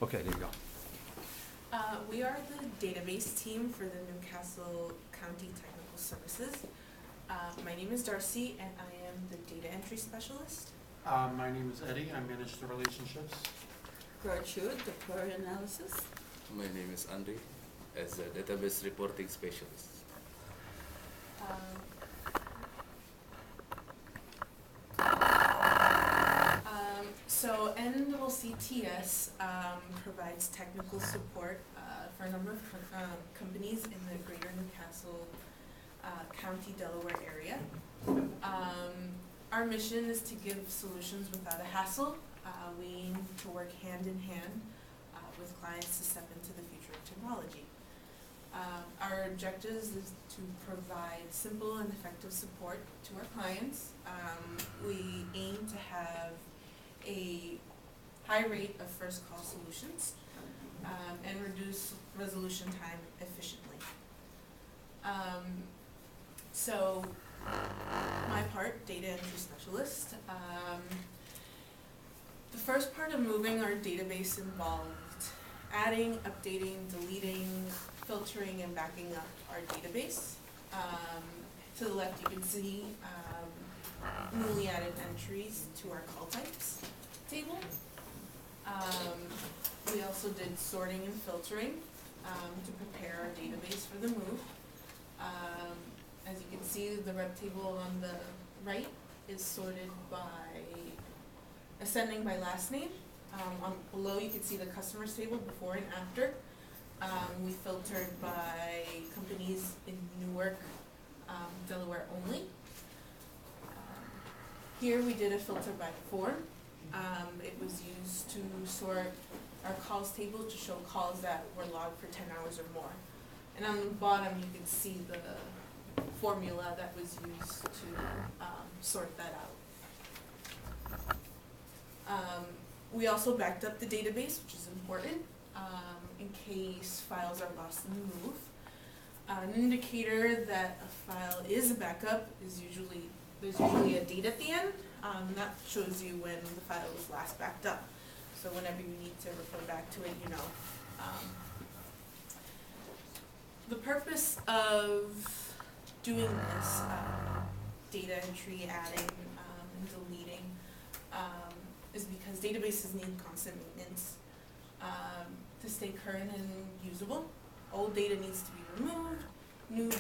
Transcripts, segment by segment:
Okay, there you go. We are the database team for the Newcastle County Technical Services. My name is Darcy, and I am the data entry specialist. My name is Eddie. I manage the relationships. Gertrude, the query analysis. My name is Andy, as a database reporting specialist. So NCCTS provides technical support for a number of companies in the greater Newcastle County, Delaware area. Our mission is to give solutions without a hassle. We aim to work hand in hand with clients to step into the future of technology. Our objectives is to provide simple and effective support to our clients. We aim to have a high rate of first call solutions and reduce resolution time efficiently. So my part, data entry specialist. The first part of moving our database involved adding, updating, deleting, filtering, and backing up our database. To the left you can see newly added entries to our call types table. We also did sorting and filtering to prepare our database for the move. As you can see, the rep table on the right is sorted by ascending by last name. Below you can see the customers table before and after. We filtered by companies in Newark, Delaware only. Here we did a filter by form. It was used to sort our calls table to show calls that were logged for 10 hours or more. And on the bottom you can see the formula that was used to sort that out. We also backed up the database, which is important, in case files are lost in the move. An indicator that a file is a backup is there's usually a date at the end. That shows you when the file was last backed up. So whenever you need to refer back to it, you know. The purpose of doing this, data entry, adding, and deleting, is because databases need constant maintenance to stay current and usable. Old data needs to be removed, new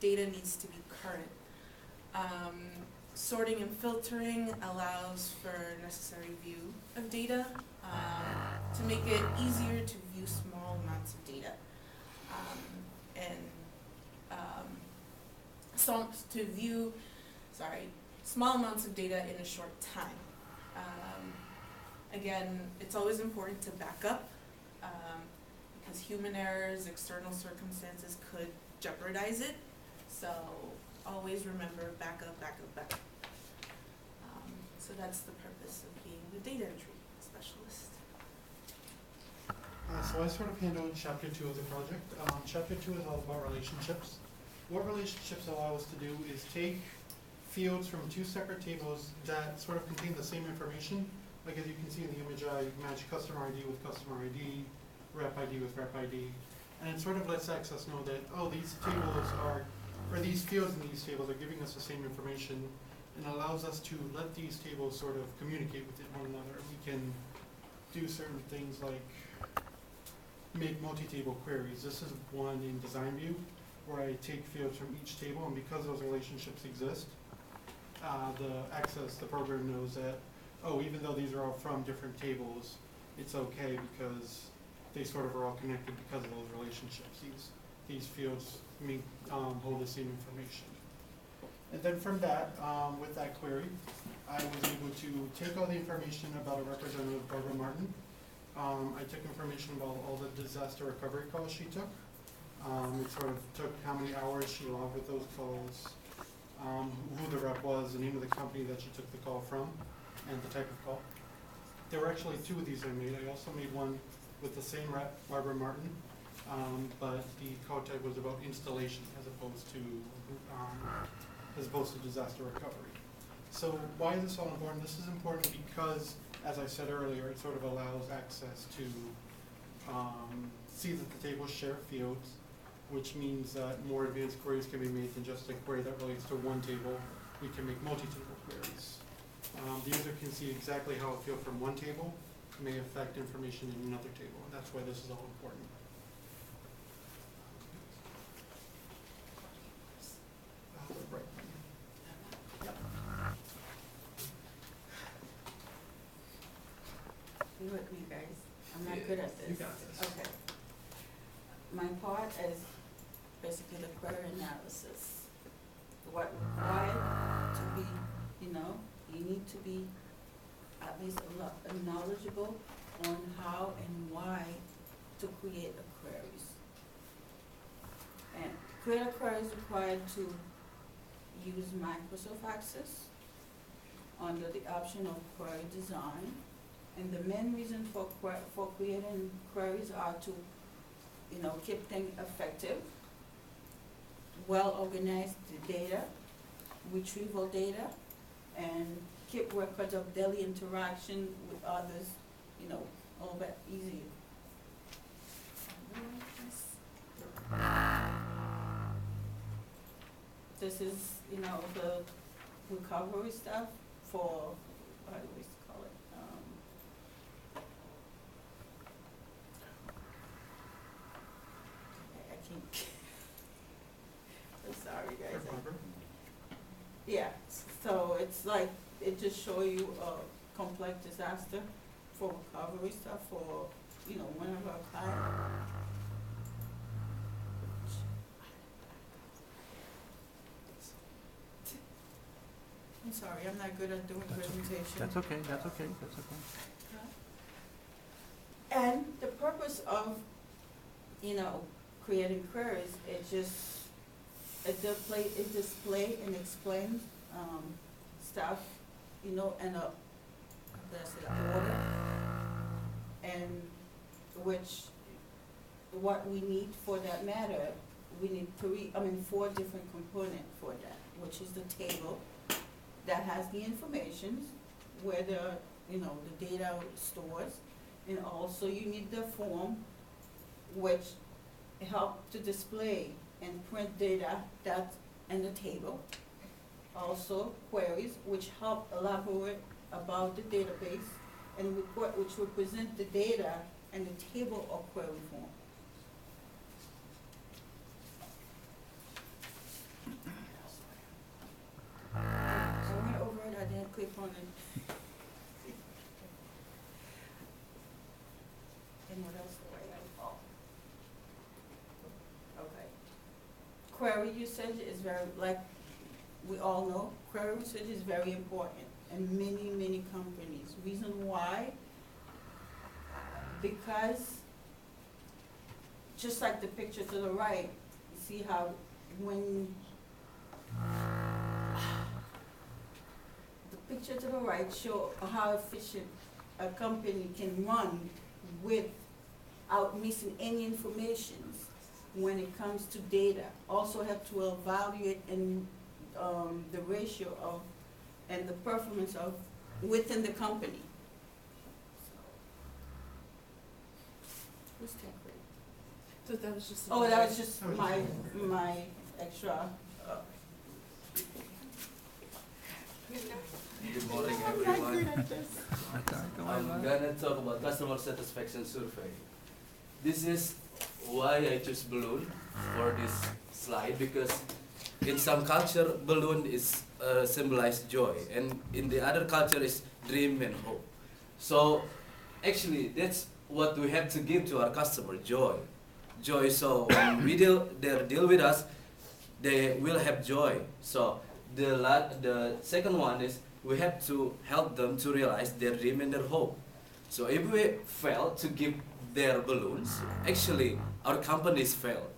data needs to be current. Sorting and filtering allows for necessary view of data to make it easier to view small amounts of data small amounts of data in a short time. Again, it's always important to back up because human errors, external circumstances could jeopardize it. So always remember backup, backup, backup. So that's the purpose of being the data entry specialist. So I sort of handled chapter 2 of the project. Chapter 2 is all about relationships. What relationships allow us to do is take fields from two separate tables that sort of contain the same information. Like as you can see in the image, I match customer ID with customer ID, rep ID with rep ID. And it sort of lets Access know that, oh, these tables are, or these fields in these tables are giving us the same information, and allows us to let these tables sort of communicate with one another. We can do certain things like make multi-table queries. This is one in design view where I take fields from each table, and because those relationships exist, the program knows that, oh, even though these are all from different tables, it's okay because they sort of are all connected because of those relationships. These fields hold the same information. And then from that, with that query, I was able to take all the information about a representative, Barbara Martin. I took information about all the disaster recovery calls she took. It sort of took how many hours she logged with those calls, who the rep was, the name of the company that she took the call from, and the type of call. There were actually 2 of these I made. I also made one with the same rep, Barbara Martin, but the call type was about installation as opposed to disaster recovery. So why is this all important? This is important because, as I said earlier, it sort of allows access to see that the tables share fields, which means that more advanced queries can be made than just a query that relates to one table. We can make multi-table queries. The user can see exactly how a field from one table may affect information in another table, and that's why this is all important. Right. You with me, guys? I'm not Yeah. good at this. You got this. Okay. My part is basically the query analysis. What required to be, you need to be at least knowledgeable on how and why to create a queries. And create a query is required to use Microsoft Access under the option of query design. And the main reason for creating queries are to, keep things effective, well-organized data, retrieval data, and keep records of daily interaction with others, a little bit easier. This is, the recovery stuff for, what do we call it? I can't. I'm sorry, guys. Yeah, so it's like, it just show you a complex disaster for recovery stuff for, one of our clients. I'm sorry, I'm not good at doing presentation. That's okay, that's okay, that's okay. And the purpose of, creating queries, it display and explain stuff, in a, let's say, order, and what we need for that matter, we need 4 different components for that, which is the table that has the information, where the data stores, and also you need the form, which help to display and print data that's in the table. Also queries, which help elaborate about the database, and report, which represent the data in the table or query form. I went over it, I didn't click on it. And what else do I have? Okay. Query usage is very, like we all know, query usage is very important in many, many companies. Reason why? Because just like the picture to the right, you see how when the picture to the right show how efficient a company can run without missing any information when it comes to data. Also have to evaluate and the ratio of and the performance of within the company. Who's tech rate? So that was just. Oh, that was just my extra. Good morning, everyone. I'm gonna talk about customer satisfaction survey. This is why I choose balloon for this slide, because in some culture balloon is symbolize joy, and in the other culture is dream and hope. So actually that's what we have to give to our customer, joy. Joy, so when they deal with us, they will have joy. So the second one is we have to help them to realize their dream and their hope. So if we fail to give their balloons, actually our companies fail.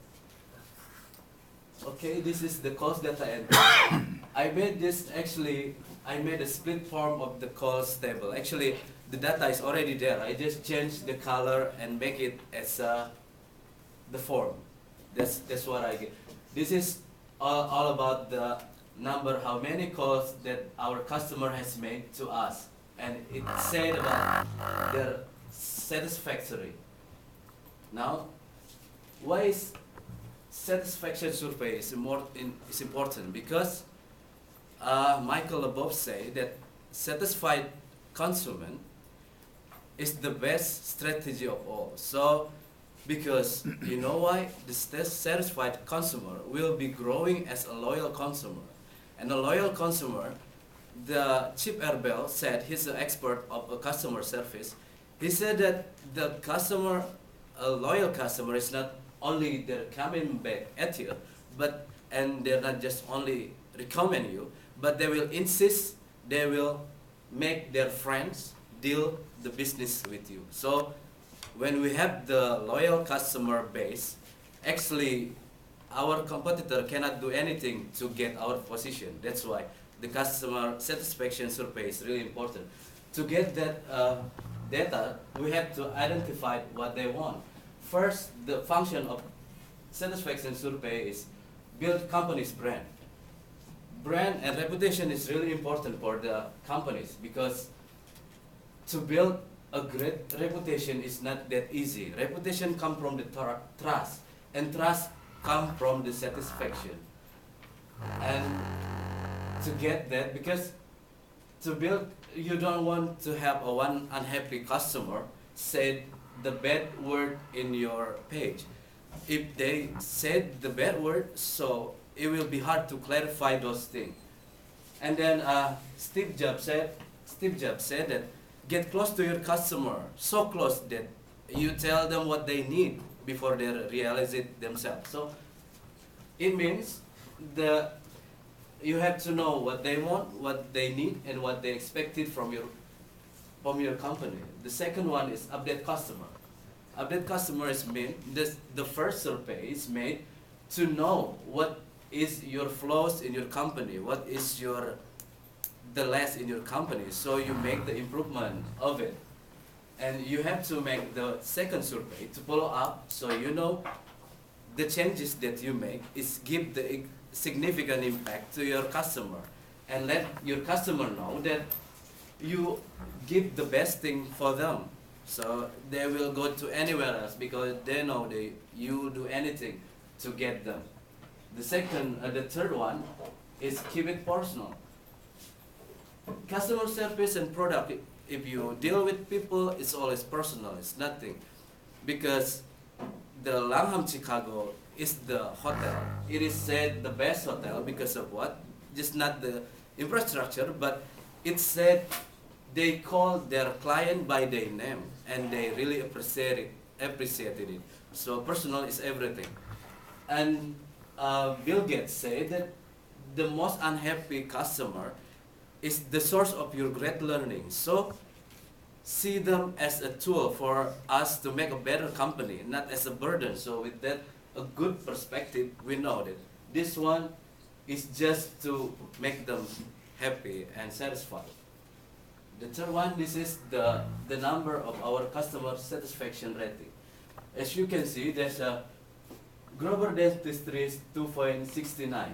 Okay, this is the cost data entry. I made a split form of the cost table. Actually, the data is already there. I just changed the color and make it as the form. That's what I get. This is all about the number, how many calls that our customer has made to us, and it said about their satisfactory. Now, why is satisfaction survey is important? Because Michael above say that satisfied consumer is the best strategy of all. So, because you know why? The satisfied consumer will be growing as a loyal consumer. And a loyal consumer, the Chip Erbel said, he's an expert of a customer service. He said that the customer, a loyal customer, is not only they're coming back at you, and they're not just only recommend you, but they will insist, they will make their friends deal the business with you. So when we have the loyal customer base, actually our competitor cannot do anything to get our position. That's why the customer satisfaction survey is really important. To get that data, we have to identify what they want. First, the function of satisfaction survey is build company's brand. Brand and reputation is really important for the companies, because to build a great reputation is not that easy. Reputation comes from the trust, and trust comes from the satisfaction. And to get that, because to build, you don't want to have a one unhappy customer say the bad word in your page. If they said the bad word, so it will be hard to clarify those things. And then Steve Jobs said that get close to your customer, so close that you tell them what they need before they realize it themselves. So it means you have to know what they want, what they need, and what they expected from your company. The second one is update customer. Update customer is the first survey is made to know what is your flaws in your company, what is the less in your company, so you make the improvement of it. And you have to make the second survey to follow up, so you know the changes that you make is give the significant impact to your customer, and let your customer know that you give the best thing for them, so they will go to anywhere else because they know you do anything to get them. The third one is keep it personal. Customer service and product, if you deal with people, it's always personal, it's nothing. Because the Langham Chicago is the hotel. It is said the best hotel because of what? Just not the infrastructure, but it said they call their client by their name, and they really appreciated it. So personal is everything. And Bill Gates said that the most unhappy customer is the source of your great learning. So see them as a tool for us to make a better company, not as a burden. So with that, a good perspective, we know that this one is just to make them happy and satisfied. The third one, this is the number of our customer satisfaction rating. As you can see, there's a Grover Dentistry is 2.69.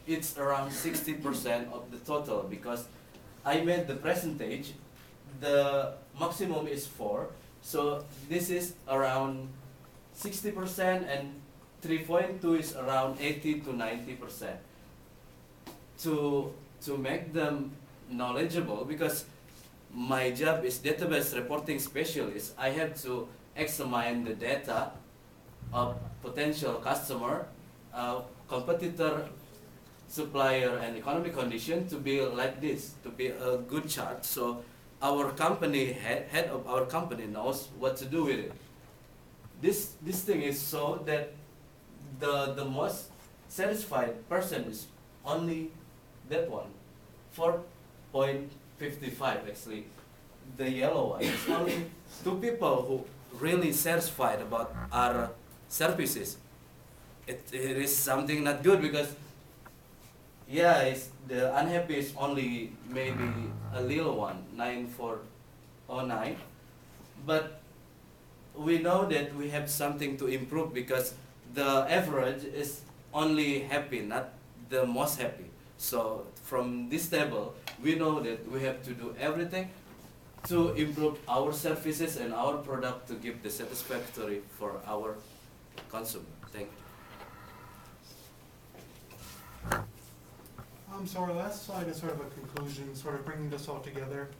It's around 60% of the total, because I made the percentage, the maximum is 4, so this is around 60%, and 3.2 is around 80 to 90%. To make them knowledgeable, because my job is database reporting specialist, I have to examine the data of potential customer, competitor, supplier, and economic condition to be like this, to be a good chart. So our company, head of our company knows what to do with it. This thing is so that the most satisfied person is only that one, 4.55 actually. The yellow one is only 2 people who really satisfied about our services. It is something not good, because the unhappy is only maybe a little one, 9409, but we know that we have something to improve, because the average is only happy, not the most happy. So from this table, we know that we have to do everything to improve our services and our product to give the satisfactory for our consumer. Thank you. So our last slide is sort of a conclusion, sort of bringing this all together,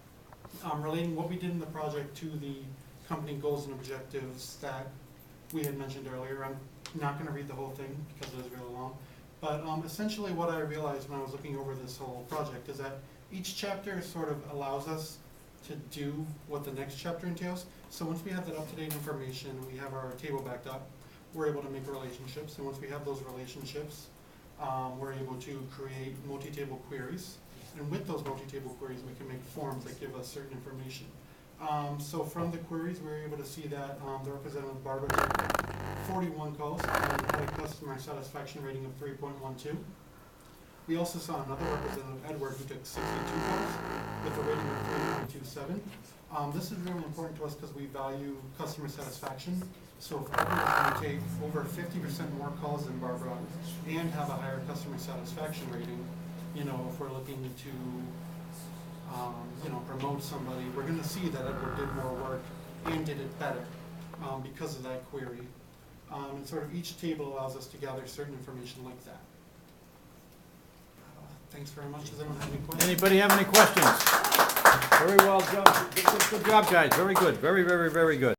relating what we did in the project to the company goals and objectives that we had mentioned earlier. I'm not going to read the whole thing because it is really long, but essentially what I realized when I was looking over this whole project is that each chapter sort of allows us to do what the next chapter entails. So once we have that up-to-date information, we have our table backed up, we're able to make relationships, and once we have those relationships, we're able to create multi-table queries, and with those multi-table queries, we can make forms that give us certain information. So from the queries, we were able to see that the representative Barbara took 41 calls and had a customer satisfaction rating of 3.12. We also saw another representative, Edward, who took 62 calls with a rating of 3.27. This is really important to us because we value customer satisfaction. So if Edward is going to take over 50% more calls than Barbara and have a higher customer satisfaction rating, you know, if we're looking to promote somebody, we're going to see that Edward did more work and did it better because of that query. And sort of each table allows us to gather certain information like that. Thanks very much. Does anyone have any questions? Anybody have any questions? Very well done. Good job, guys. Very good. Very, very, very good.